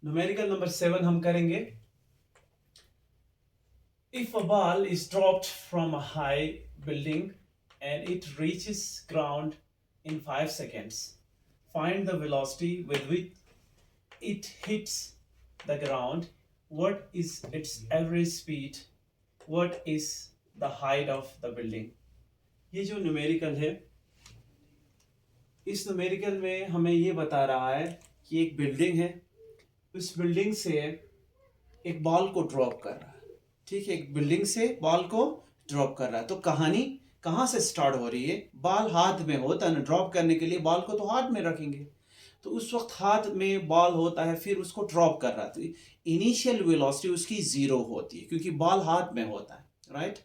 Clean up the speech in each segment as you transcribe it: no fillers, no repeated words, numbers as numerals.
Numerical number 7 हम करेंगे। If a ball is dropped from a high building and it reaches ground in 5 seconds, find the velocity with which it hits the ground. What is its average speed? What is the height of the building? ये जो numerical है, इस numerical में हमें ये बता रहा है कि एक बिल्डिंग है, उस बिल्डिंग से एक बॉल को ड्रॉप कर रहा है। ठीक है, एक बिल्डिंग से बॉल को ड्रॉप कर रहा है। तो कहानी कहाँ से स्टार्ट हो रही है? बॉल हाथ में होता है ना, ड्रॉप करने के लिए बॉल को तो हाथ में रखेंगे, तो उस वक्त हाथ में बॉल होता है, फिर उसको ड्रॉप कर रहा है, तो इनिशियल वेलोसिटी उसकी जीरो होती है क्योंकि बॉल हाथ में होता है। राइट,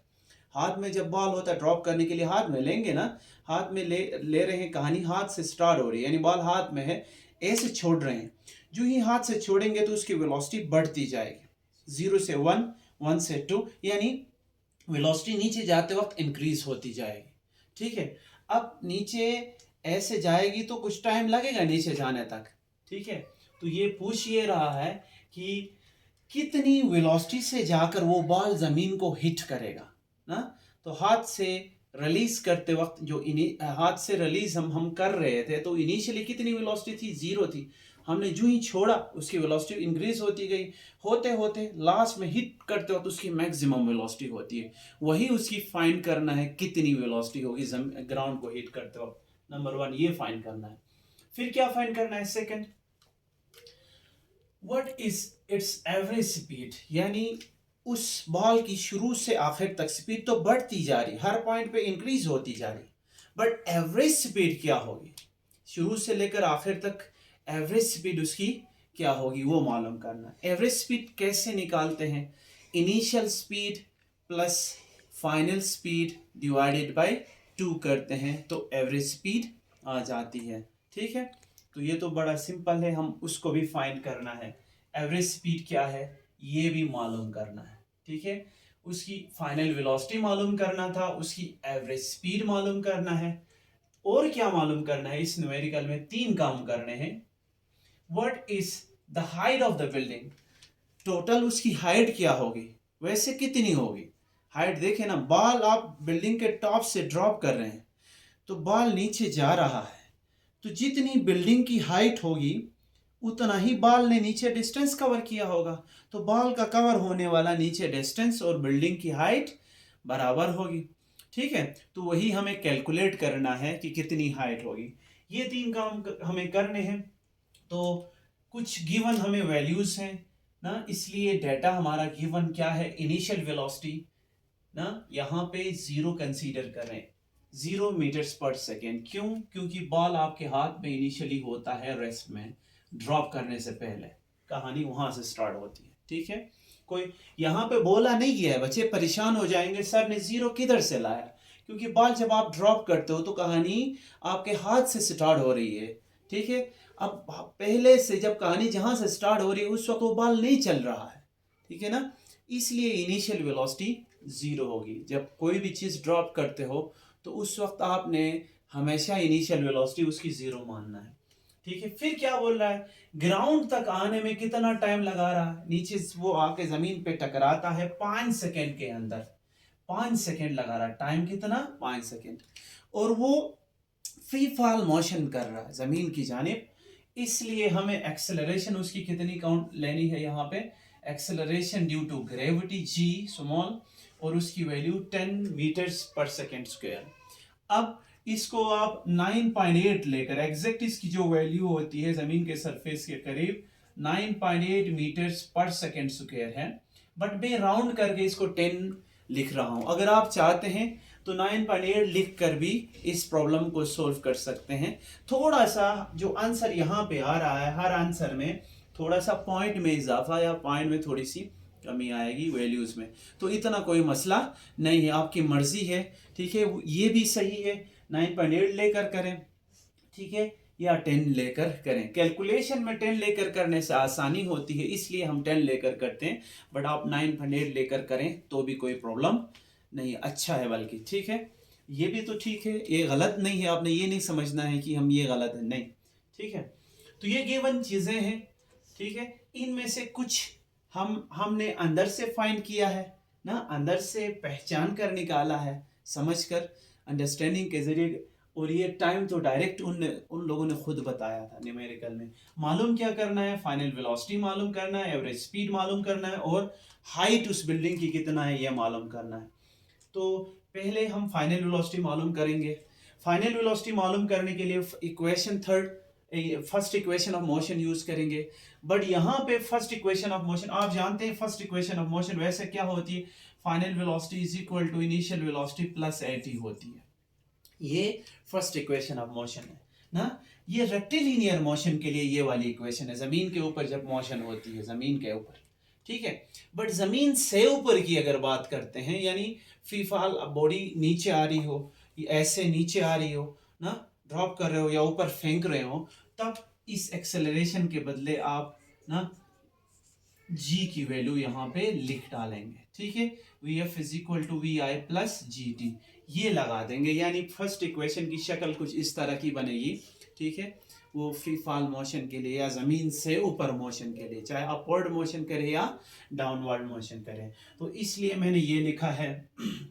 हाथ में जब बॉल होता है, ड्रॉप करने के लिए हाथ में लेंगे ना, हाथ में ले रहे हैं, कहानी हाथ से स्टार्ट हो रही है, यानी बॉल हाथ में है, ऐसे छोड़ रहे हैं। जो ही हाथ से छोड़ेंगे तो उसकी वेलोसिटी बढ़ती जाएगी, 0 से 1, 1 से 2, यानी वेलोसिटी नीचे जाते वक्त इंक्रीज होती जाएगी। ठीक है, अब नीचे ऐसे जाएगी तो कुछ टाइम लगेगा नीचे जाने तक। ठीक है, तो ये पूछ ये रहा है कि कितनी वेलोसिटी से जाकर वो बॉल जमीन को हिट करेगा ना। तो हाथ से रिलीज करते वक्त जो हाथ से रिलीज हम कर रहे थे, तो इनिशियली कितनी वेलोसिटी थी? 0 थी। हमने जो ही छोड़ा उसकी वेलोसिटी इंक्रीज होती गई, होते होते लास्ट में हिट करते वक्त उसकी मैक्सिमम वेलोसिटी होती है। वही उसकी फाइंड करना है, कितनी वेलोसिटी होगी ग्राउंड को हिट करते वक्त। नंबर 1 ये फाइंड करना है। फिर क्या फाइंड करना है? Second, what is it's average speed, यानी उस बॉल की शुरू से आखिर तक स्पीड तो बढ़ती जा रही, हर पॉइंट पे इंक्रीज होती जा रही, बट एवरेज स्पीड क्या होगी? शुरू से लेकर आखिर तक एवरेज स्पीड उसकी क्या होगी वो मालूम करना। एवरेज स्पीड कैसे निकालते हैं? Initial speed plus final speed divided by 2 करते हैं तो एवरेज स्पीड आ जाती है। ठीक है, तो ये तो बड़ा सिंपल है, हम उसको भी फाइंड करना है। एवरेज स्पीड क्या है ये भी मालूम करना है। ठीक है, उसकी फाइनल वेलोसिटी मालूम करना था, उसकी एवरेज स्पीड मालूम करना है, और क्या मालूम करना है? इस न्यूमेरिकल में 3 काम करने हैं। What is the height of the building, total उसकी हाइट क्या होगी, वैसे कितनी होगी हाइट? देखे ना, बॉल आप बिल्डिंग के टॉप से ड्रॉप कर रहे हैं, तो बॉल नीचे जा रहा है, तो जितनी बिल्डिंग की हाइट होगी उतना ही बॉल ने नीचे डिस्टेंस कवर किया होगा। तो बॉल का कवर होने वाला नीचे डिस्टेंस और बिल्डिंग की हाइट बराबर होगी। ठीक है, तो वही हमें कैलकुलेट करना है कि कितनी हाइट होगी। ये 3 काम हमें करने हैं। तो कुछ गिवन हमें वैल्यूज हैं ना, इसलिए डाटा हमारा गिवन क्या है? इनिशियल वेलोसिटी ना, यहाँ पे 0 कंसीडर करें, 0 मीटर्स पर सेकेंड। क्यों? क्योंकि बॉल आपके हाथ में इनिशियली होता है रेस्ट में, ड्रॉप करने से पहले कहानी वहां से स्टार्ट होती है। ठीक है, कोई यहाँ पे बोला नहीं गया है, बच्चे परेशान हो जाएंगे सर ने 0 किधर से लाया, क्योंकि बॉल जब आप ड्रॉप करते हो तो कहानी आपके हाथ से स्टार्ट हो रही है। ठीक है, अब पहले से जब कहानी जहां से स्टार्ट हो रही है उस वक्त वो बॉल नहीं चल रहा है। ठीक है ना, इसलिए इनिशियल वेलोसिटी 0 होगी। जब कोई भी चीज़ ड्रॉप करते हो तो उस वक्त आपने हमेशा इनिशियल वेलोसिटी उसकी 0 मानना है। ठीक है, फिर क्या बोल रहा है? ग्राउंड तक आने में कितना टाइम लगा रहा है? नीचे वो आके जमीन पे टकराता है 5 सेकेंड के अंदर, 5 सेकेंड लगा रहा है। टाइम कितना? 5 सेकेंड। और वो फ्री फॉल मोशन कर रहा है जमीन की जानिब, इसलिए हमें एक्सेलरेशन उसकी कितनी काउंट लेनी है यहाँ पे? Acceleration due to gravity g small, और उसकी वैल्यू 10 मीटर्स पर सेकेंड स्क्वायर। अब इसको आप 9.8 लेकर, एग्जैक्ट इसकी जो वैल्यू होती है जमीन के सरफेस के करीब 9.8 मीटर्स पर सेकेंड स्क्वायर है, बट मैं राउंड करके इसको 10 लिख रहा हूं। अगर आप चाहते हैं तो 9.8 लिख कर भी इस प्रॉब्लम को सोल्व कर सकते हैं। थोड़ा सा जो आंसर यहाँ पे आ रहा है, हर आंसर में थोड़ा सा पॉइंट में इजाफा या पॉइंट में थोड़ी सी कमी आएगी वैल्यूज में, तो इतना कोई मसला नहीं है, आपकी मर्जी है। ठीक है, ये भी सही है, 9.8 लेकर करें, ठीक है, या 10 लेकर करें। कैलकुलेशन में 10 लेकर करने से आसानी होती है, इसलिए हम 10 लेकर करते हैं, बट आप 9.8 लेकर करें तो भी कोई प्रॉब्लम नहीं, अच्छा है बल्कि। ठीक है, ये भी तो ठीक है, ये गलत नहीं है, आपने ये नहीं समझना है कि हम ये गलत है, नहीं। ठीक है, तो ये गिवन चीज़ें हैं। ठीक है, इनमें से कुछ हमने अंदर से फाइंड किया है ना, अंदर से पहचान कर निकाला है, समझकर अंडरस्टैंडिंग के जरिए, और ये टाइम तो डायरेक्ट उन लोगों ने खुद बताया था न्यूमेरिकल में। मालूम क्या करना है, फाइनल वेलोसिटी मालूम करना है, एवरेज स्पीड मालूम करना है, और हाइट उस बिल्डिंग की कितना है ये मालूम करना है। तो पहले हम फाइनल वेलोसिटी मालूम करेंगे। फाइनल वेलोसिटी मालूम करने के लिए equation first equation of motion use करेंगे। बट यहाँ पे फर्स्ट इक्वेशन ऑफ मोशन आप जानते हैं, फर्स्ट इक्वेशन ऑफ मोशन वैसे क्या होती है, final velocity is equal to initial velocity plus at होती है। ये फर्स्ट इक्वेशन ऑफ मोशन है ना। ये रेक्टिलिनियर मोशन के लिए ये वाली इक्वेशन है, जमीन के ऊपर जब मोशन होती है, जमीन के ऊपर, ठीक है। बट जमीन से ऊपर की अगर बात करते हैं, यानी फीफाल बॉडी नीचे आ रही हो, ऐसे नीचे आ रही हो ना, ड्रॉप कर रहे हो या ऊपर फेंक रहे हो, तब इस एक्सेलरेशन के बदले आप ना जी की वैल्यू यहाँ पे लिख डालेंगे, ठीक है। V f is equal to v i plus g t, ये लगा देंगे। यानी फर्स्ट इक्वेशन की शक्ल कुछ इस तरह की बनेगी, ठीक है। वो फ्री फॉल मोशन के लिए या ज़मीन से ऊपर मोशन के लिए, चाहे अपवर्ड मोशन करे या डाउनवर्ड मोशन करे, तो इसलिए मैंने ये लिखा है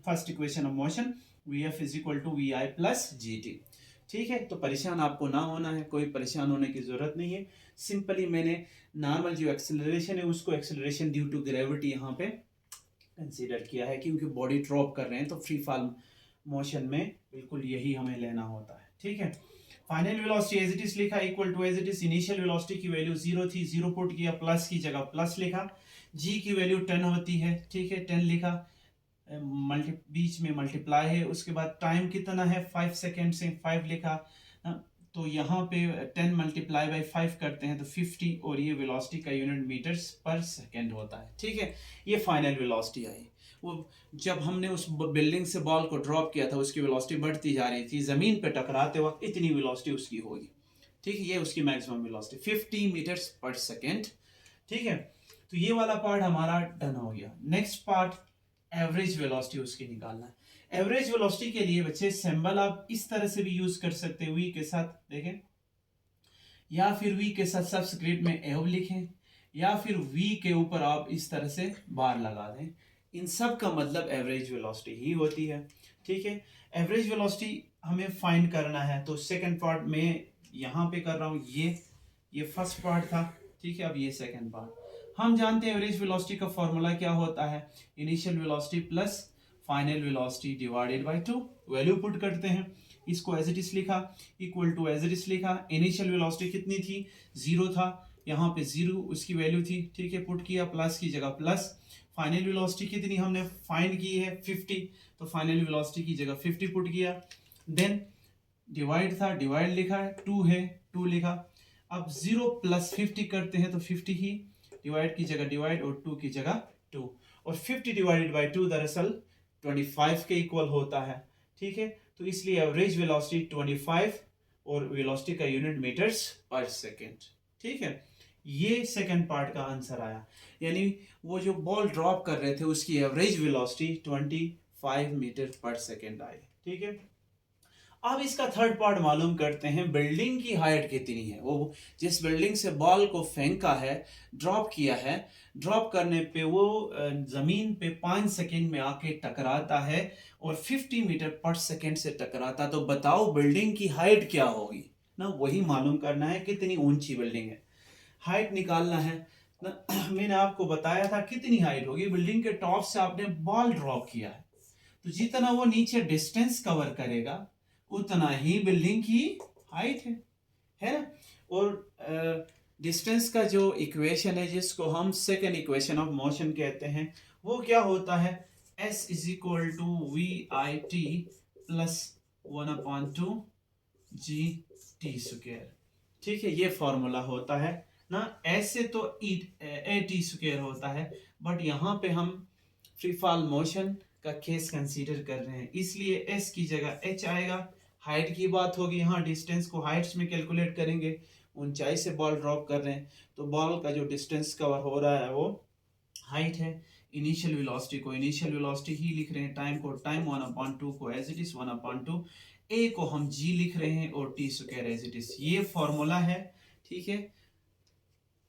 first equation of motion v f is equal to v i plus g t, ठीक है। तो परेशान आपको ना होना है, कोई परेशान होने की ज़रूरत नहीं है। सिंपली मैंने नॉर्मल जो एक्सेलरेशन है उसको एक्सेलरेशन ड्यू टू ग्रेविटी यहाँ पे कंसीडर किया है, क्योंकि बॉडी ड्रॉप कर रहे हैं तो फ्री फॉल मोशन में बिल्कुल यही हमें लेना होता है, ठीक है। Final velocity as it is लिखा equal to as it is initial velocity की वैल्यू 0 थी, 0 पुट किया, प्लस की जगह प्लस लिखा, जी की वैल्यू 10 होती है, ठीक है, 10 लिखा, बीच में मल्टीप्लाई है, उसके बाद टाइम कितना है 5 सेकेंड से 5 लिखा, तो यहाँ पे 10 मल्टीप्लाई बाई 5 करते हैं तो 50, और ये वेलोसिटी का यूनिट मीटर्स पर सेकेंड होता है, ठीक है। ये फाइनल वेलोसिटी आई। वो जब हमने उस बिल्डिंग से बॉल को ड्रॉप किया था उसकी वेलोसिटी बढ़ती जा रही थी, ज़मीन पे टकराते वक्त इतनी वेलोसिटी उसकी होगी, ठीक है। ये उसकी maximum velocity 50 metres per second, ठीक है। तो ये वाला पार्ट हमारा डन हो गया। नेक्स्ट पार्ट एवरेज वेलोसिटी उसकी निकालना है। एवरेज वेलोसिटी के लिए बच्चे सिंबल आप इस तरह से भी यूज कर सकते हैं, वी के साथ देखें, या फिर वी के साथ सबस्क्रिप्ट में एव लिखें, या फिर वी के ऊपर आप इस तरह से बार लगा दें। इन सब का मतलब एवरेज वेलोसिटी ही होती है, ठीक है। एवरेज वेलोसिटी हमें फाइंड करना है, तो सेकंड पार्ट में यहाँ पे कर रहा हूँ, ये फर्स्ट पार्ट था, ठीक है। अब ये सेकंड पार्ट, हम जानते हैं एवरेज वेलोसिटी का फॉर्मूला क्या होता है, initial velocity plus final velocity divided by 2, value put करते हैं, इसको एज इट इज लिखा equal to as it is लिखा। इनिशियल वेलोसिटी कितनी थी, 0 था, यहाँ पे 0 उसकी वैल्यू थी, ठीक है, पुट किया, प्लस की जगह प्लस। फाइनल वेलोसिटी कितनी हमने फाइंड की है 50, तो फाइनल वेलोसिटी की जगह 50 पुट किया, देन डिवाइड था, डिवाइड लिखा है, 2 है, 2 लिखा। अब 0 प्लस 50 करते हैं तो 50 ही, डिवाइड की जगह डिवाइड और 2 की जगह 2, और 50 डिवाइडेड बाय 2 दरअसल 25 के इक्वल होता है, ठीक है। तो इसलिए एवरेज वेलोसिटी 25 और वेलोसिटी का यूनिट मीटर्स पर सेकेंड, ठीक है। ये सेकंड पार्ट का आंसर आया, यानी वो जो बॉल ड्रॉप कर रहे थे उसकी एवरेज वेलोसिटी 25 मीटर पर सेकेंड आई, ठीक है। अब इसका थर्ड पार्ट मालूम करते हैं, बिल्डिंग की हाइट कितनी है। वो जिस बिल्डिंग से बॉल को फेंका है, ड्रॉप किया है, ड्रॉप करने पे वो जमीन पे 5 सेकंड में आके टकराता है और 50 मीटर पर सेकंड से टकराता, तो बताओ बिल्डिंग की हाइट क्या होगी ना, वही मालूम करना है कितनी ऊंची बिल्डिंग है, हाइट निकालना है ना। मैंने आपको बताया था कितनी हाइट होगी, बिल्डिंग के टॉप से आपने बॉल ड्रॉप किया है, तो जितना वो नीचे डिस्टेंस कवर करेगा उतना ही बिल्डिंग की हाइट है ना। और डिस्टेंस का जो इक्वेशन है जिसको हम सेकेंड इक्वेशन ऑफ मोशन कहते हैं, वो क्या होता है, s is equal to v i t plus 1/2 g t square, ठीक है। ये फॉर्मूला होता है ना। ऐसे तो ए टी स्क्वायर होता है, बट यहाँ पे हम फ्री फॉल मोशन का केस कंसीडर कर रहे हैं, इसलिए s की जगह h आएगा। हाइट की बात होगी, यहाँ डिस्टेंस को हाइट्स में कैलकुलेट करेंगे, ऊंचाई से बॉल ड्रॉप कर रहे हैं तो बॉल का जो डिस्टेंस कवर हो रहा है वो हाइट है। इनिशियल वेलोसिटी को इनिशियल वेलोसिटी ही लिख रहे हैं, टाइम को टाइम 1/2 को एज इट इज 1/2, ए को हम जी लिख रहे हैं और t square as it is, ये फॉर्मूला है, ठीक है।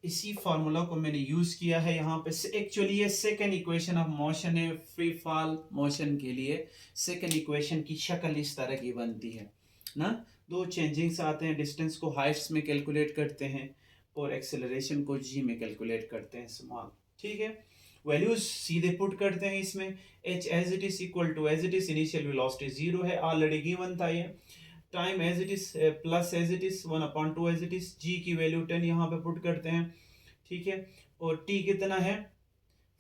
इसी फार्मूला को मैंने यूज़ किया है यहाँ पे। एक्चुअली ये सेकंड इक्वेशन ऑफ मोशन है, फ्री फॉल मोशन के लिए सेकंड इक्वेशन की शक्ल इस तरह की बनती है ना। दो चेंजिंग्स आते हैं, डिस्टेंस को हाइट्स में कैलकुलेट करते हैं और एक्सेलरेशन को जी में कैलकुलेट करते हैं, स्मॉल, ठीक है। वैल्यूज सीधे पुट करते हैं इसमें, H as it is equal to as it is, initial velocity 0 है, ऑलरेडी गिवन था ये। Time as it is plus as it is 1/2 as it is, G की वैल्यू 10 यहाँ पे पुट करते हैं, ठीक है। और टी कितना है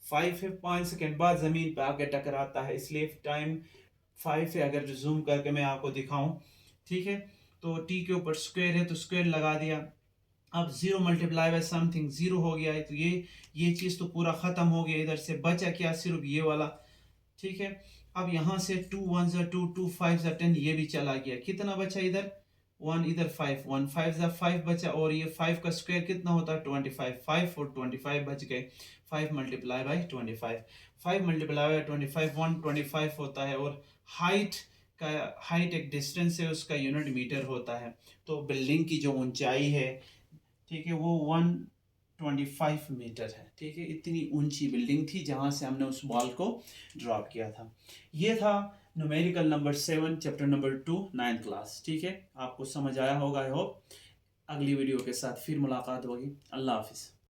5 है, 5 सेकेंड बाद जमीन पे आके टकराता है, इसलिए टाइम 5 है। अगर जूम करके मैं आपको दिखाऊं, ठीक है, तो टी के ऊपर स्क्वायर है तो स्क्वायर लगा दिया। अब 0 मल्टीप्लाई बाय समथिंग 0 हो गया है, तो ये चीज़ तो पूरा ख़त्म हो गया। इधर से बचा क्या, सिर्फ ये वाला, ठीक है। अब यहाँ से 2 1 ज़ा 2, 2 5 ज़ा 10, ये भी चला गया। कितना बचा इधर 1, इधर 5, 1 5 ज़ा 5 बचा, और ये 5 का स्क्वायर कितना होता है 25, 5 और 25 बच गए। 5 मल्टीप्लाई बाई 25, 5 मल्टीप्लाई बाई 25 125 होता है। और हाइट एक डिस्टेंस है, उसका यूनिट मीटर होता है। तो बिल्डिंग की जो ऊंचाई है, ठीक है, वो 125 मीटर है, ठीक है। इतनी ऊंची बिल्डिंग थी जहाँ से हमने उस बॉल को ड्रॉप किया था। ये था numerical number 7 chapter number 2 9th class, ठीक है। आपको समझ आया होगा आई होप। अगली वीडियो के साथ फिर मुलाकात होगी। अल्लाह हाफिज़।